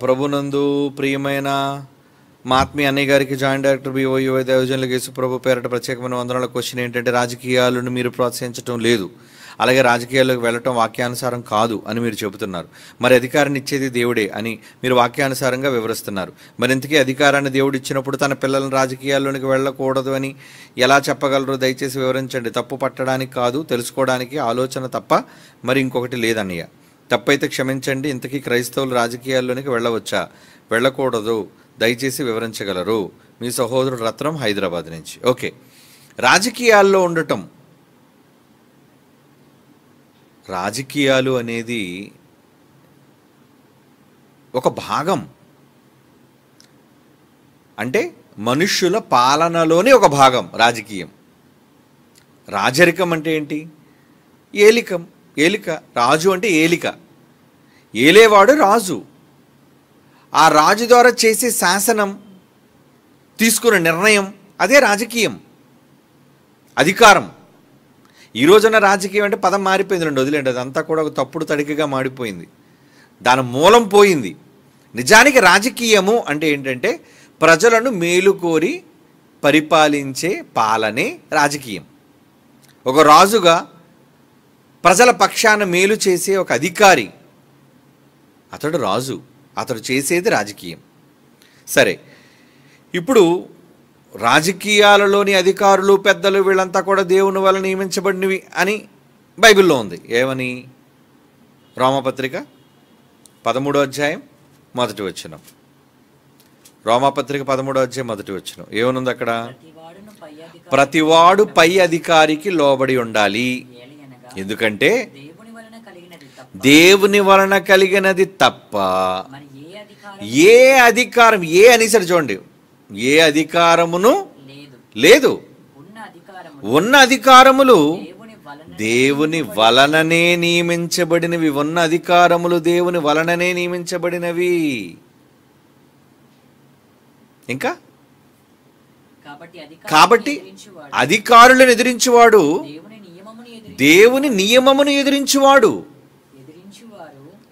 ప్రభునందు ప్రియమైన మా ఆత్మీయ అన్నయ్య గారికి, జాయింట్ డైరెక్టర్ BOUI దైవజనులకు యేసు ప్రభు పేరట ప్రత్యేకమైన వందనాల. క్వశ్చన్ ఏంటంటే, రాజకీయాలను మీరు ప్రోత్సహించడం లేదు, అలాగే రాజకీయాల్లోకి వెళ్ళటం వాక్యానుసారం కాదు అని మీరు చెబుతున్నారు. మరి అధికారాన్ని ఇచ్చేది దేవుడే అని మీరు వాక్యానుసారంగా వివరిస్తున్నారు. మరి ఇంతకీ అధికారాన్ని దేవుడు ఇచ్చినప్పుడు తన పిల్లలను రాజకీయాల్లోనికి వెళ్ళకూడదు అని ఎలా చెప్పగలరు? దయచేసి వివరించండి. తప్పు పట్టడానికి కాదు, తెలుసుకోవడానికి ఆలోచన తప్ప మరి ఇంకొకటి లేదన్నయ్య. తప్పైతే క్షమించండి. ఇంతకీ క్రైస్తవులు రాజకీయాల్లోనికి వెళ్ళవచ్చా, వెళ్ళకూడదు? దయచేసి వివరించగలరు. మీ సహోదరుడు రత్నం, హైదరాబాద్ నుంచి. ఓకే, రాజకీయాల్లో ఉండటం, రాజకీయాలు అనేది ఒక భాగం, అంటే మనుష్యుల పాలనలోని ఒక భాగం రాజకీయం. రాజరికం అంటే ఏంటి? ఏలిక. రాజు అంటే ఏలిక, ఏలేవాడు రాజు. ఆ రాజు ద్వారా చేసే శాసనం, తీసుకున్న నిర్ణయం, అదే రాజకీయం, అధికారం. ఈ రోజున రాజకీయం అంటే పదం మారిపోయింది, రెండు వదిలేండి. అదంతా కూడా ఒక తప్పుడు తడికగా మాడిపోయింది, దాని మూలం పోయింది. నిజానికి రాజకీయము అంటే ఏంటంటే ప్రజలను మేలుకోరి పరిపాలించే పాలనే రాజకీయం. ఒక రాజుగా ప్రజల పక్షాన మేలు చేసే ఒక అధికారి, అతడు రాజు, అతడు చేసేది రాజకీయం. సరే, ఇప్పుడు రాజకీయాలలోని అధికారులు, పెద్దలు, వీళ్ళంతా కూడా దేవుని వల్ల నియమించబడినవి అని బైబిల్లో ఉంది. ఏమని? రోమాపత్రిక 13వ అధ్యాయం 1వ వచనం. రోమాపత్రిక 13వ అధ్యాయం 1వ వచనం ఏమనుంది అక్కడ? ప్రతివాడు పై అధికారికి లోబడి ఉండాలి, ఎందుకంటే దేవుని వలన కలిగినది తప్ప ఏ అధికారం, ఏ అనేసరి చూడండి, ఏ అధికారమును లేదు. ఉన్న అధికారములు దేవుని వలననే నియమించబడినవి. ఉన్న అధికారములు దేవుని వలననే నియమించబడినవి. ఇంకా కాబట్టి అధికారులను ఎదిరించువాడు దేవుని నియమమును ఎదిరించువాడు.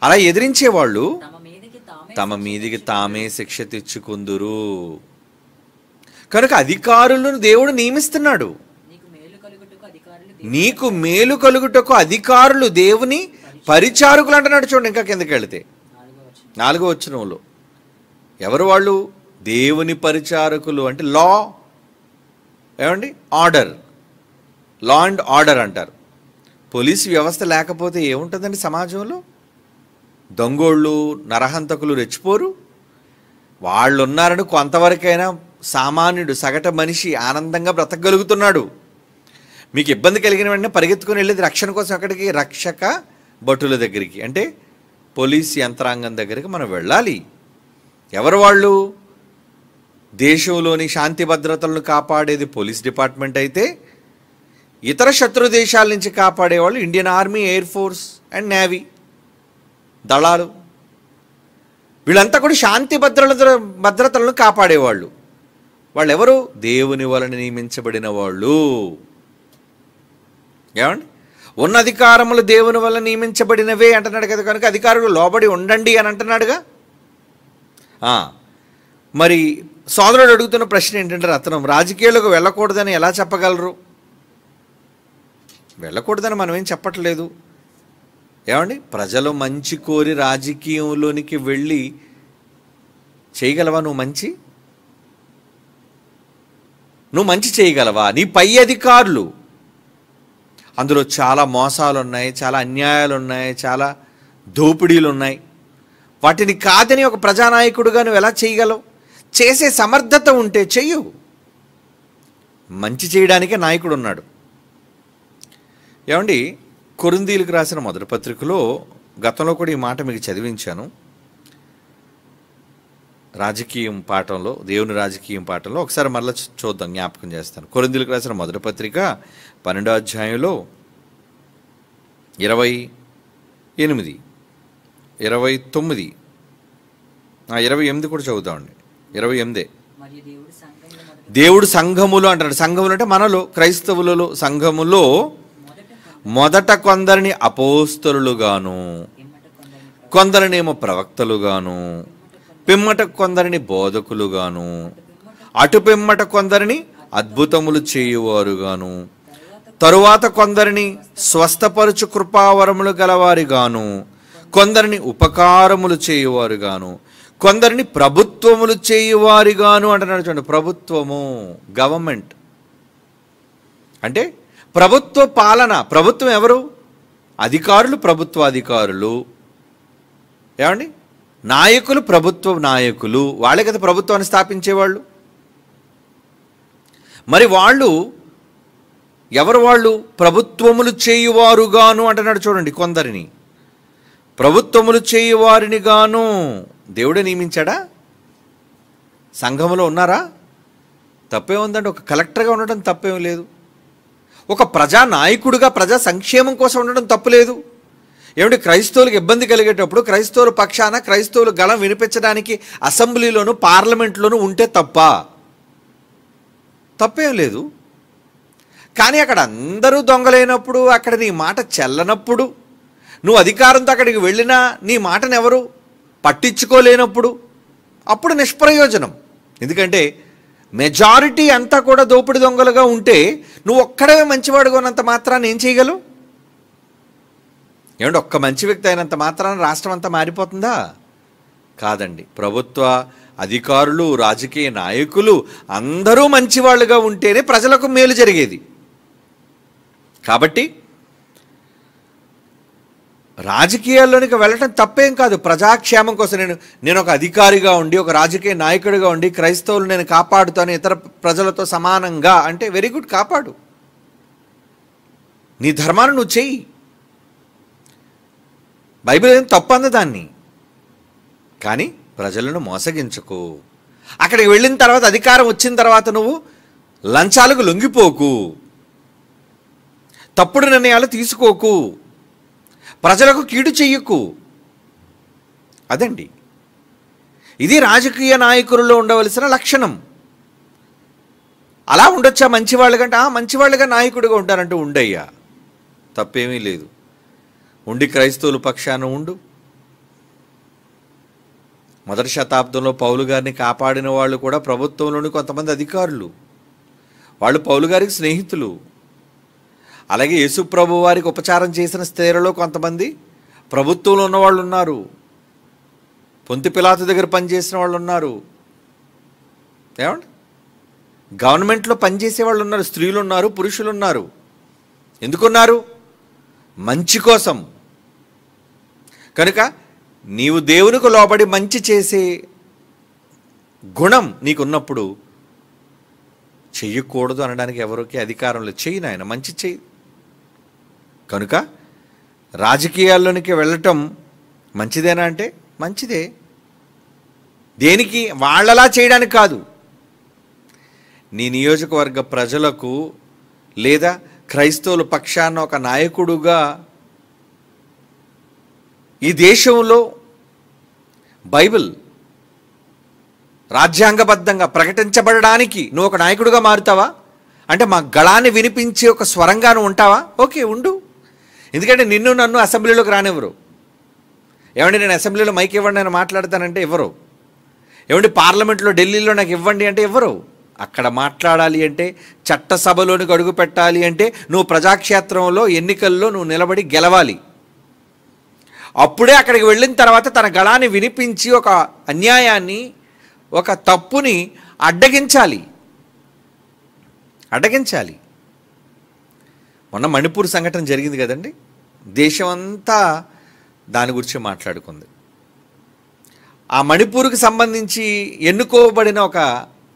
అలా ఎదిరించేవాళ్ళు తమ మీదికి తామే శిక్ష తెచ్చుకుందురు. కనుక అధికారులను దేవుడు నియమిస్తున్నాడు. నీకు మేలు కలుగుటకు అధికారులు దేవుని పరిచారకులు అంటున్నాడు. చూడండి ఇంకా కిందకి వెళితే 4వ వచనంలో ఎవరు వాళ్ళు? దేవుని పరిచారకులు అంటే లా, ఏమండి, ఆర్డర్, లా అండ్ ఆర్డర్ అంటారు. పోలీసు వ్యవస్థ లేకపోతే ఏముంటుందండి సమాజంలో? దొంగోళ్ళు, నరహంతకులు రెచ్చిపోరు. వాళ్ళు ఉన్నారని కొంతవరకైనా సామాన్యుడు, సగటు మనిషి ఆనందంగా బ్రతకగలుగుతున్నాడు. మీకు ఇబ్బంది కలిగిన వెంటనే పరిగెత్తుకుని వెళ్ళేది రక్షణ కోసం ఎక్కడికి? రక్షక భటుల దగ్గరికి, అంటే పోలీస్ యంత్రాంగం దగ్గరికి మనం వెళ్ళాలి. ఎవరు వాళ్ళు? దేశంలోని శాంతి భద్రతలను కాపాడేది పోలీస్ డిపార్ట్మెంట్ అయితే, ఇతర శత్రు దేశాల నుంచి కాపాడేవాళ్ళు Indian army, air force and navy దళాలు. వీళ్ళంతా కూడా శాంతి భద్రతలను కాపాడేవాళ్ళు. వాళ్ళు ఎవరు? దేవుని వలన నియమించబడిన వాళ్ళు. ఏమండి? ఉన్న అధికారములు దేవుని వల్ల నియమించబడినవే అంటున్నాడు కదా. కనుక అధికారులు లోబడి ఉండండి అని అంటున్నాడుగా. మరి సోదరుడు అడుగుతున్న ప్రశ్న ఏంటంటే, రత్నం, రాజకీయాలకు వెళ్ళకూడదని ఎలా చెప్పగలరు? వెళ్ళకూడదని మనం ఏం చెప్పట్లేదు. ఏమండి? ప్రజలు మంచి కోరి రాజకీయంలోనికి వెళ్ళి చేయగలవా? నువ్వు మంచి చేయగలవా? నీ పై అధికారులు, అందులో చాలా మోసాలు ఉన్నాయి, చాలా అన్యాయాలు ఉన్నాయి, చాలా దోపిడీలు ఉన్నాయి. వాటిని కాదని ఒక ప్రజానాయకుడుగా నువ్వు ఎలా చేయగలవు? చేసే సమర్థత ఉంటే చెయ్యు. మంచి చేయడానికే నాయకుడు ఉన్నాడు. ఏమండి? కొరింథీయులకు రాసిన మొదటి పత్రికలో గతంలో కూడా ఈ మాట మీకు చదివించాను. రాజకీయం పాఠంలో, దేవుని రాజకీయం పాఠంలో ఒకసారి మరలా చూద్దాం, జ్ఞాపకం చేస్తాను. కొరింథీయులకు రాసిన మొదటి పత్రిక 12వ అధ్యాయంలో 28, 29, 28 కూడా చదువుతామండి. 28 దేవుడు సంఘములు అంటాడు. సంఘములు అంటే మనలో, క్రైస్తవులలో సంఘములో మొదట కొందరిని అపోస్తలులుగాను, కొందరినేమో ప్రవక్తలుగాను, పిమ్మట కొందరిని బోధకులుగాను, అటు పిమ్మట కొందరిని అద్భుతములు చేయువారుగాను, తరువాత కొందరిని స్వస్థపరుచు కృపావరములు గలవారిగాను, కొందరిని ఉపకారములు చేయువారుగాను, కొందరిని ప్రభుత్వములు చేయువారిగాను అంటున్నాడు. చూడండి, ప్రభుత్వము, గవర్నమెంట్ అంటే ప్రభుత్వ పాలన. ప్రభుత్వం ఎవరు? అధికారులు, ప్రభుత్వ అధికారులు. ఏమండి, నాయకులు, ప్రభుత్వ నాయకులు. వాళ్ళే కదా ప్రభుత్వాన్ని స్థాపించేవాళ్ళు. మరి వాళ్ళు ఎవరు? వాళ్ళు ప్రభుత్వములు చేయువారుగాను అంటున్నాడు. చూడండి, కొందరిని ప్రభుత్వములు చేయువారిని గాను దేవుడే నియమించాడా? సంఘంలో ఉన్నారా? తప్పే ఉందండి. ఒక కలెక్టర్గా ఉండడం తప్పేం లేదు. ఒక ప్రజా నాయకుడిగా ప్రజా సంక్షేమం కోసం ఉండడం తప్పులేదు. ఏమిటి, క్రైస్తవులకు ఇబ్బంది కలిగేటప్పుడు క్రైస్తవుల పక్షాన క్రైస్తవులు గళం వినిపించడానికి అసెంబ్లీలోను పార్లమెంట్లోనూ ఉంటే తప్పేం లేదు. కానీ అక్కడ అందరూ దొంగలైనప్పుడు, అక్కడ నీ మాట చెల్లనప్పుడు, నువ్వు అధికారంతో అక్కడికి వెళ్ళినా నీ మాటను ఎవరు పట్టించుకోలేనప్పుడు అప్పుడు నిష్ప్రయోజనం. ఎందుకంటే మెజారిటీ అంతా కూడా దోపిడి దొంగలుగా ఉంటే నువ్వు ఒక్కడే మంచివాడుగా ఉన్నంత మాత్రాన్ని ఏం చేయగలవు? ఏమంటే ఒక్క మంచి వ్యక్తి అయినంత మాత్రాన రాష్ట్రం అంతా మారిపోతుందా? కాదండి. ప్రభుత్వ అధికారులు, రాజకీయ నాయకులు అందరూ మంచివాళ్ళుగా ఉంటేనే ప్రజలకు మేలు జరిగేది. కాబట్టి రాజకీయాల్లోనికి వెళ్ళటం తప్పేం కాదు. ప్రజాక్షేమం కోసం నేను ఒక అధికారిగా ఉండి, ఒక రాజకీయ నాయకుడిగా ఉండి క్రైస్తవులు నేను కాపాడుతాను ఇతర ప్రజలతో సమానంగా అంటే వెరీ గుడ్, కాపాడు. నీ ధర్మాన్ని నువ్వు చెయ్యి. బైబిల్ ఏం తప్పు అంది దాన్ని. కానీ ప్రజలను మోసగించకు. అక్కడికి వెళ్ళిన తర్వాత, అధికారం వచ్చిన తర్వాత నువ్వు లంచాలకు లొంగిపోకు, తప్పుడు నిర్ణయాలు తీసుకోకు, ప్రజలకు కీడు చెయ్యకు. అదండి, ఇది రాజకీయ నాయకులలో ఉండవలసిన లక్షణం. అలా ఉండొచ్చా మంచివాళ్ళు కంటే? మంచివాళ్ళుగా నాయకుడిగా ఉంటారంటూ ఉండయ్యా, తప్పేమీ లేదు. ఉండి క్రైస్తవుల పక్షాన ఉండు. మొదటి శతాబ్దంలో పౌలు గారిని కాపాడిన వాళ్ళు కూడా ప్రభుత్వంలోని కొంతమంది అధికారులు. వాళ్ళు పౌలు గారికి స్నేహితులు. అలాగే యేసు ప్రభు వారికి ఉపచారం చేసిన స్త్రీలలో కొంతమంది ప్రభుత్వంలో ఉన్నవాళ్ళు ఉన్నారు. పొంతి పిలాతు దగ్గర పనిచేసిన వాళ్ళు ఉన్నారు. ఏమండి, గవర్నమెంట్లో పనిచేసే వాళ్ళు ఉన్నారు. స్త్రీలు ఉన్నారు, పురుషులు ఉన్నారు. ఎందుకున్నారు? మంచి కోసం. కనుక నీవు దేవునికి లోబడి మంచి చేసే గుణం నీకున్నప్పుడు చెయ్యకూడదు అనడానికి ఎవరికి అధికారం లేదు. చెయ్యి నాయన, మంచి చెయ్యి. కనుక రాజకీయాల్లోనికి వెళ్ళటం మంచిదేనా అంటే మంచిదే. దేనికి? వాళ్ళలా చేయడానికి కాదు. నీ నియోజకవర్గ ప్రజలకు లేదా క్రైస్తవుల పక్షాన ఒక నాయకుడుగా ఈ దేశంలో బైబిల్ రాజ్యాంగబద్ధంగా ప్రకటించబడడానికి నువ్వు ఒక నాయకుడిగా మారుతావా? అంటే మా గళాన్ని వినిపించే ఒక స్వరంగా నువ్వు ఉంటావా? ఓకే, ఉండు. ఎందుకంటే నన్ను అసెంబ్లీలోకి రానివ్వరు. ఏమండి, నేను అసెంబ్లీలో మైక్ ఇవ్వండి నేను మాట్లాడతానంటే ఇవ్వరు. ఏమండి, పార్లమెంట్లో ఢిల్లీలో నాకు ఇవ్వండి అంటే ఇవ్వరు. అక్కడ మాట్లాడాలి అంటే, చట్టసభలోనికి అడుగు పెట్టాలి అంటే నువ్వు ప్రజాక్షేత్రంలో ఎన్నికల్లో నువ్వు నిలబడి గెలవాలి. అప్పుడే అక్కడికి వెళ్ళిన తర్వాత తన గళాన్ని వినిపించి ఒక అన్యాయాన్ని, ఒక తప్పుని అడ్డగించాలి. మొన్న మణిపూర్ సంఘటన జరిగింది కదండి. దేశమంతా దాని గురించి మాట్లాడుకుంది. ఆ మణిపూర్కి సంబంధించి ఎన్నుకోబడిన ఒక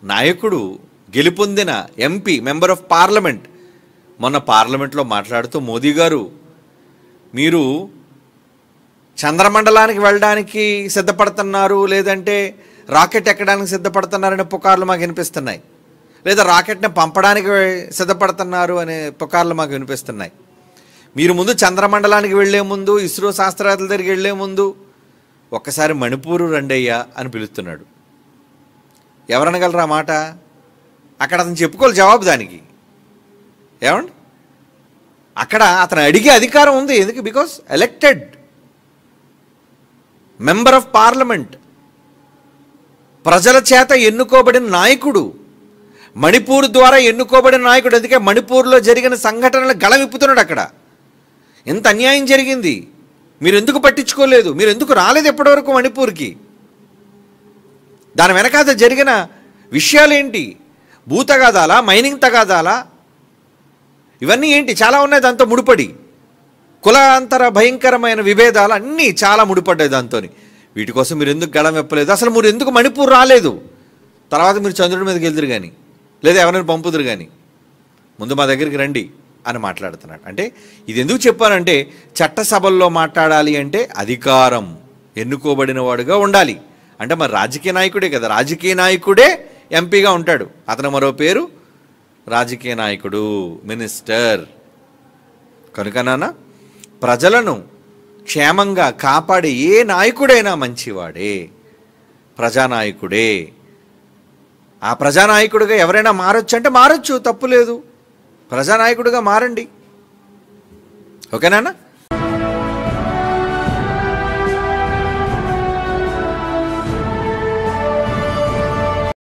నాయకుడు, గెలుపొందిన ఎంపీ, మెంబర్ ఆఫ్ పార్లమెంట్, మొన్న పార్లమెంట్లో మాట్లాడుతూ, మోదీ గారు మీరు చంద్రమండలానికి వెళ్ళడానికి సిద్ధపడుతున్నారు, లేదంటే రాకెట్ ఎక్కడానికి సిద్ధపడుతున్నారనే పుకార్లు మాకు వినిపిస్తున్నాయి, లేదా రాకెట్ని పంపడానికి సిద్ధపడుతున్నారు అనే పుకార్లు మాకు వినిపిస్తున్నాయి. మీరు ముందు చంద్రమండలానికి వెళ్లే ముందు, ఇస్రో శాస్త్రవేత్తల దగ్గరికి వెళ్లే ముందు ఒక్కసారి మణిపూరు రండయ్యా అని పిలుస్తున్నాడు. ఎవరనగలరు ఆ మాట? అక్కడ అతను చెప్పుకోవాలి జవాబు దానికి. ఏమండి, అక్కడ అతను అడిగే అధికారం ఉంది. ఎందుకు? Because elected member of parliament. ప్రజల చేత ఎన్నుకోబడిన నాయకుడు, మణిపూర్ ద్వారా ఎన్నుకోబడిన నాయకుడు. అందుకే మణిపూర్లో జరిగిన సంఘటనలు గళమిప్పుతున్నాడు. అక్కడ ఎంత అన్యాయం జరిగింది, మీరు ఎందుకు పట్టించుకోలేదు, మీరు ఎందుకు రాలేదు ఎప్పటివరకు మణిపూర్కి? దాని వెనకాల జరిగిన విషయాలేంటి? భూ తగాదాలా, మైనింగ్ తగాదాలా, ఇవన్నీ ఏంటి? చాలా ఉన్నాయి దాంతో ముడిపడి. కులాంతర భయంకరమైన విభేదాలు అన్నీ చాలా ముడిపడ్డాయి దాంతో. వీటి కోసం మీరు ఎందుకు గళం ఎప్పలేదు? అసలు మీరు ఎందుకు మణిపూర్ రాలేదు? తర్వాత మీరు చంద్రుడి మీదకి వెళ్తురు కానీ, లేదా ఎవరైనా పంపుదురు కానీ, ముందు మా దగ్గరికి రండి అని మాట్లాడుతున్నాడు. అంటే ఇది ఎందుకు చెప్పానంటే, చట్టసభల్లో మాట్లాడాలి అంటే అధికారం, ఎన్నుకోబడిన వాడుగా ఉండాలి. అంటే మరి రాజకీయ నాయకుడే కదా, రాజకీయ నాయకుడే ఎంపీగా ఉంటాడు. అతను మరో పేరు రాజకీయ నాయకుడు, మినిస్టర్. కనుక నాన్న, ప్రజలను క్షేమంగా కాపాడే ఏ నాయకుడైనా మంచివాడే, ప్రజానాయకుడే. ఆ ప్రజానాయకుడిగా ఎవరైనా మారొచ్చు అంటే మారొచ్చు, తప్పు లేదు. ప్రజానాయకుడిగా మారండి. ఓకేనా?